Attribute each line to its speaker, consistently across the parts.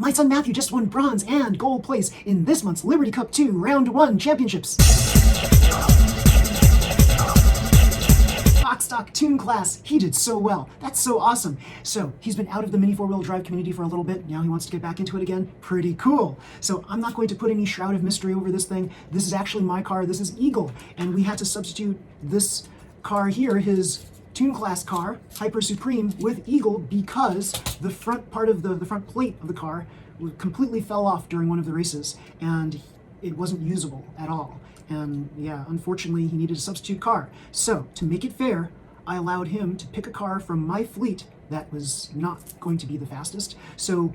Speaker 1: My son Matthew just won bronze and gold place in this month's Liberty Cup 2 Round 1 Championships. Box stock tune class, he did so well. That's so awesome. So he's been out of the mini four-wheel drive community for a little bit. Now he wants to get back into it again. Pretty cool. So I'm not going to put any shroud of mystery over this thing. This is actually my car. This is Eagle. And we had to substitute this car here, his Tune class car, Hyper Supreme, with Eagle because the front part of the front plate of the car completely fell off during one of the races and it wasn't usable at all. And yeah, unfortunately, he needed a substitute car. So to make it fair, I allowed him to pick a car from my fleet that was not going to be the fastest. So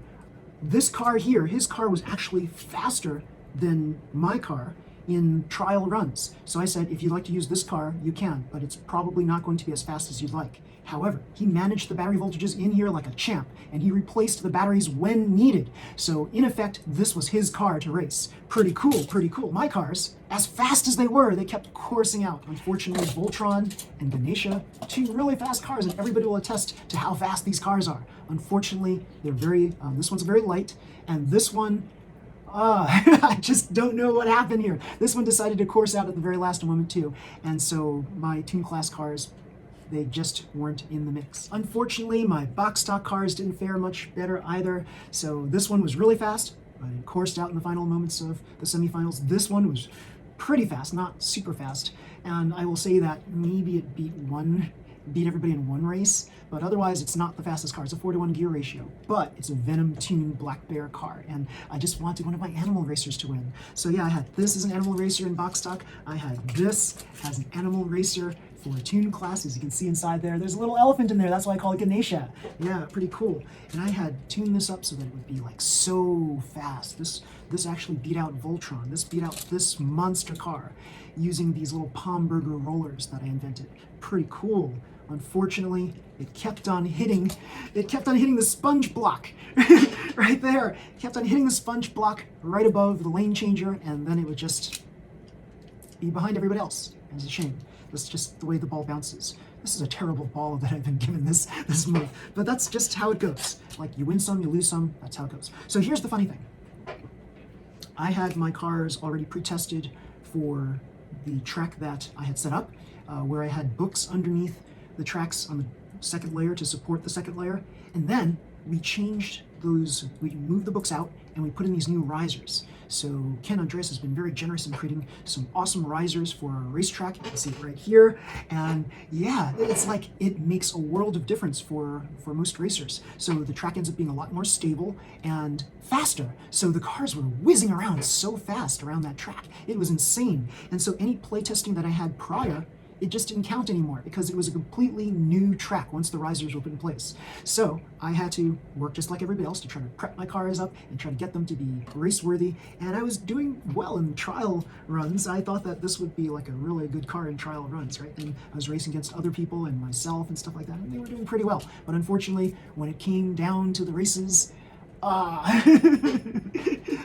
Speaker 1: this car here, his car was actually faster than my car in trial runs. So I said, if you'd like to use this car, you can, but it's probably not going to be as fast as you'd like. However, he managed the battery voltages in here like a champ, and he replaced the batteries when needed. So in effect, this was his car to race. Pretty cool, pretty cool. My cars, as fast as they were, they kept coursing out. Unfortunately, Voltron and Ganesha, two really fast cars, and everybody will attest to how fast these cars are. Unfortunately, they're this one's very light, and this one, I just don't know what happened here. This one decided to course out at the very last moment too. And so my Tune class cars, they just weren't in the mix. Unfortunately, my box stock cars didn't fare much better either. So this one was really fast, but it coursed out in the final moments of the semifinals. This one was pretty fast, not super fast. And I will say that maybe it beat everybody in one race, but otherwise it's not the fastest car. It's a 4-to-1 gear ratio, but it's a Venom Tune Black Bear car, and I just wanted one of my animal racers to win. So yeah, I had this as an animal racer in box stock. I had this as an animal racer for Tune class. As you can see inside there, there's a little elephant in there. That's why I call it Ganesha. Yeah, pretty cool. And I had tuned this up so that it would be like so fast. This actually beat out Voltron. This beat out this monster car using these little palm burger rollers that I invented. Pretty cool. Unfortunately, it kept on hitting the sponge block right there. It kept on hitting the sponge block right above the lane changer, and then it would just be behind everybody else. It's a shame. That's just the way the ball bounces. This is a terrible ball that I've been given this move, but that's just how it goes. Like, you win some, you lose some, that's how it goes. So here's the funny thing. I had my cars already pre-tested for the track that I had set up, where I had books underneath the tracks on the second layer to support the second layer, and then we changed those, we moved the books out and we put in these new risers. So Ken Andreas has been very generous in creating some awesome risers for our racetrack. You can see it right here, and yeah, it's like it makes a world of difference for most racers. So the track ends up being a lot more stable and faster. So the cars were whizzing around so fast around that track. It was insane. And so any playtesting that I had prior, it just didn't count anymore because it was a completely new track once the risers were put in place. So I had to work just like everybody else to try to prep my cars up and try to get them to be race worthy. And I was doing well in trial runs. I thought that this would be like a really good car in trial runs, right? And I was racing against other people and myself and stuff like that, and they were doing pretty well. But unfortunately, when it came down to the races,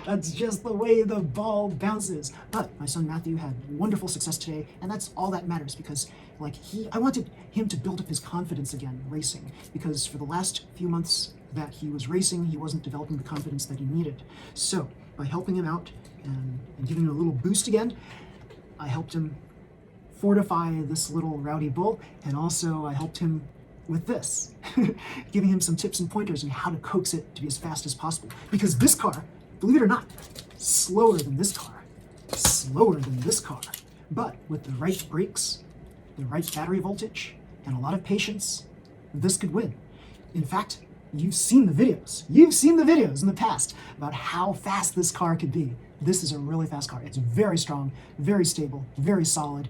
Speaker 1: that's just the way the ball bounces. But my son Matthew had wonderful success today, and that's all that matters because I wanted him to build up his confidence again racing, because for the last few months that he was racing, he wasn't developing the confidence that he needed. So by helping him out and giving him a little boost again, I helped him fortify this little rowdy bull, and also I helped him with this, giving him some tips and pointers on how to coax it to be as fast as possible. Because this car, believe it or not, slower than this car, but with the right brakes, the right battery voltage, and a lot of patience, this could win. In fact, you've seen the videos in the past about how fast this car could be. This is a really fast car. It's very strong, very stable, very solid.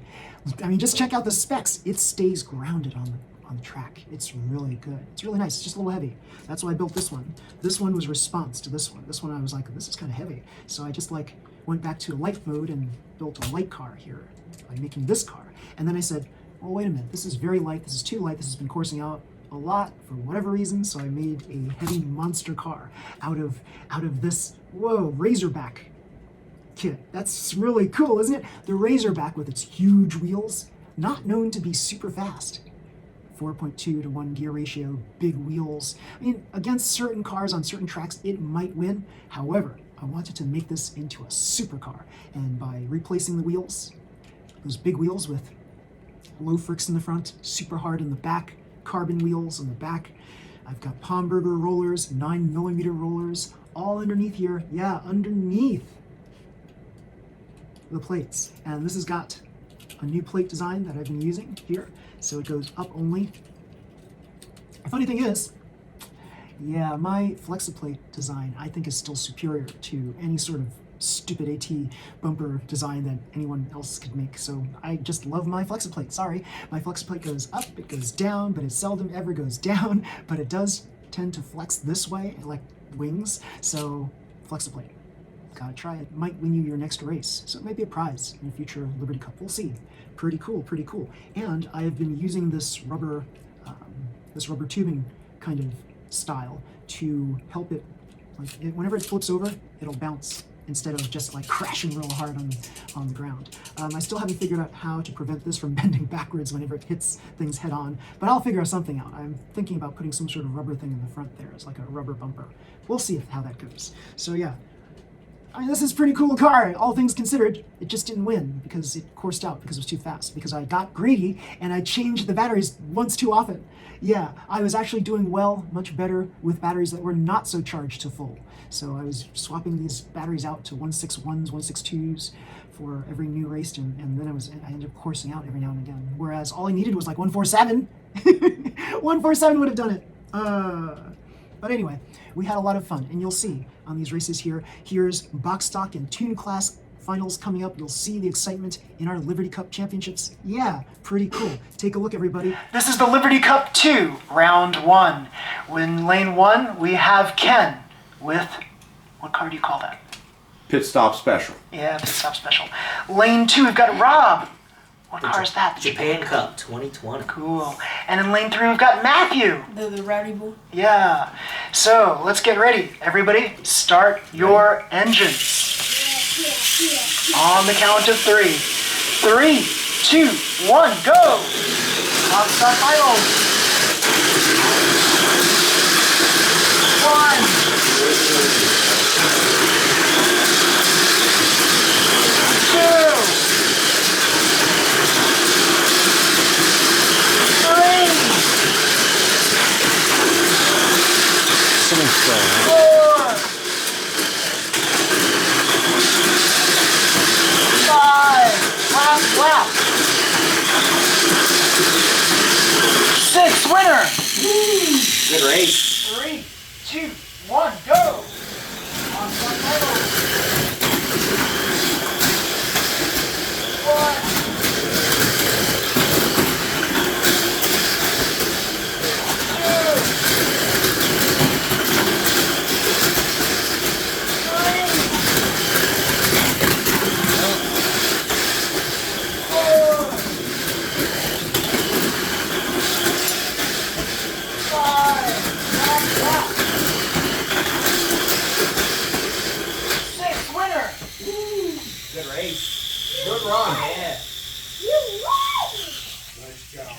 Speaker 1: I mean, just check out the specs. It stays grounded on the track. It's really good. It's really nice. It's just a little heavy. That's why I built this one. This one was response to this one. This one I was like, this is kind of heavy. So I just went back to light mode and built a light car here by making this car. And then I said, oh, wait a minute. This is very light. This is too light. This has been coursing out a lot for whatever reason. So I made a heavy monster car out of this, Razorback kit. That's really cool, isn't it? The Razorback with its huge wheels, not known to be super fast. 4.2 to 1 gear ratio, big wheels. I mean, against certain cars on certain tracks, it might win. However, I wanted to make this into a supercar. And by replacing the wheels, those big wheels with low fricks in the front, super hard in the back, carbon wheels in the back. I've got Pomberger rollers, 9mm rollers, all underneath here. Yeah, underneath the plates. And this has got a new plate design that I've been using here. So it goes up only. The funny thing is, yeah, my FlexiPlate design I think is still superior to any sort of stupid AT bumper design that anyone else could make. So I just love my FlexiPlate. Sorry, my FlexiPlate goes up, it goes down, but it seldom ever goes down, but it does tend to flex this way, like wings. So FlexiPlate, gotta try it. Might win you your next race. So it may be a prize in a future Liberty Cup. We'll see. Pretty cool, pretty cool. And I have been using this rubber tubing kind of style to help it, like whenever it flips over, it'll bounce instead of just like crashing real hard on the ground. I still haven't figured out how to prevent this from bending backwards whenever it hits things head on, but I'll figure something out. I'm thinking about putting some sort of rubber thing in the front there as like a rubber bumper. We'll see how that goes. So yeah, I mean, this is a pretty cool car, all things considered. It just didn't win because it coursed out because it was too fast, because I got greedy and I changed the batteries once too often. Yeah, I was actually doing well, much better with batteries that were not so charged to full. So I was swapping these batteries out to 161s, 162s for every new race, and then I ended up coursing out every now and again. Whereas all I needed was like 147. 147 would have done it. But anyway, we had a lot of fun, and you'll see on these races here. Here's box stock and tune class finals coming up. You'll see the excitement in our Liberty Cup championships. Yeah, pretty cool. Take a look, everybody. This is the Liberty Cup 2, round 1. In lane 1, we have Ken with, what car do you call that?
Speaker 2: Pit Stop Special.
Speaker 1: Yeah, Pit Stop Special. Lane 2, we've got Rob. What car is that?
Speaker 3: Japan Cup 2020.
Speaker 1: Cool. And in lane 3, we've got Matthew.
Speaker 4: The rowdy bull.
Speaker 1: Yeah. So, let's get ready. Everybody, start your engines. On the count of 3. 3, 2, 1, go! Box start finals. 1. 2. 6, winner!
Speaker 3: Good race.
Speaker 1: 3, 2, 1, go! On start title. 1. 6, winner!
Speaker 3: Good race.
Speaker 2: Good run.
Speaker 3: Yeah.
Speaker 2: Nice job.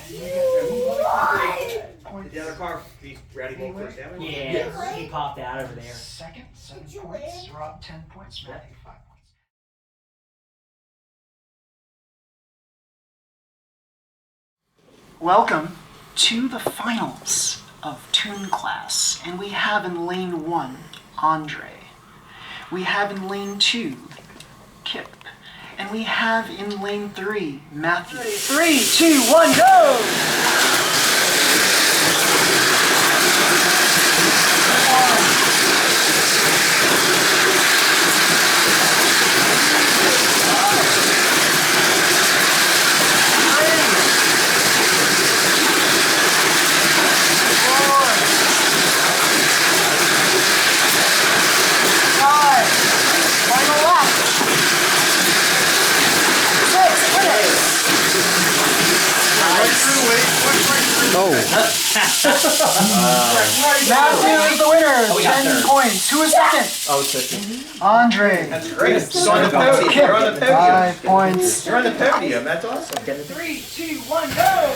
Speaker 3: The other car, he's ready to go first, haven't you? Yeah,
Speaker 2: Yes.
Speaker 3: he popped out over there.
Speaker 1: Second, 7 points. Rob, 10 points. Matthew, 5 points. Welcome to the finals of Tune Class. And we have in lane 1, Andre. We have in lane 2, Kip. And we have in lane 3, Matthew. 3, 2, 1, go! Matthew is the winner, 10 points. Who is second?
Speaker 3: Oh, second.
Speaker 1: Andre.
Speaker 2: That's great.
Speaker 3: You're on the podium.
Speaker 2: You're on the podium.
Speaker 1: 5 points.
Speaker 2: You're on the podium. That's awesome.
Speaker 1: 3, 2, 1, go!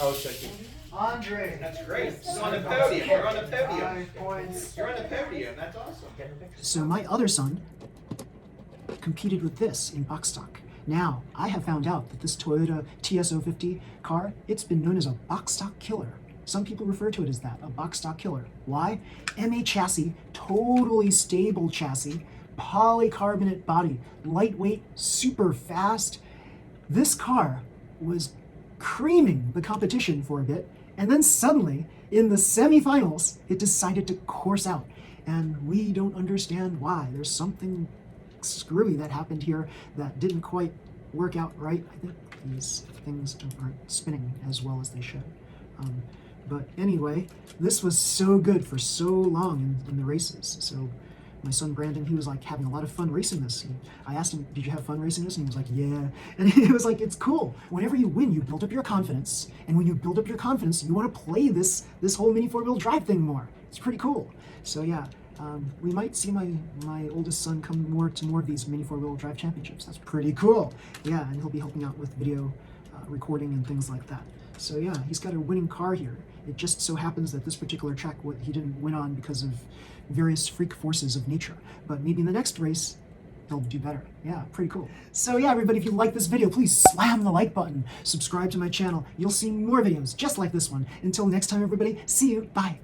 Speaker 3: Oh, so you.
Speaker 1: Andre.
Speaker 3: That's great. You're on the podium. You're on the podium.
Speaker 1: 5 points.
Speaker 3: You're on the podium. That's awesome.
Speaker 1: So my other son competed with this in box stock. Now, I have found out that this Toyota TS050 car, it's been known as a box stock killer. Some people refer to it as that, a box stock killer. Why? MA chassis, totally stable chassis, polycarbonate body, lightweight, super fast. This car was creaming the competition for a bit, and then suddenly, in the semifinals, it decided to course out. And we don't understand why. There's something screwy that happened here that didn't quite work out right. I think these things aren't spinning as well as they should. But anyway, this was so good for so long in the races. So my son Brandon, he was like having a lot of fun racing this. I asked him, did you have fun racing this? And he was like, yeah. And he was like, it's cool. Whenever you win, you build up your confidence. And when you build up your confidence, you want to play this whole mini four-wheel drive thing more. It's pretty cool. So yeah, we might see my oldest son come to more of these mini four-wheel drive championships. That's pretty cool. Yeah, and he'll be helping out with video recording and things like that. So yeah, he's got a winning car here. It just so happens that this particular track he didn't win on because of various freak forces of nature. But maybe in the next race, he'll do better. Yeah, pretty cool. So yeah, everybody, if you like this video, please slam the like button. Subscribe to my channel. You'll see more videos just like this one. Until next time, everybody, see you. Bye.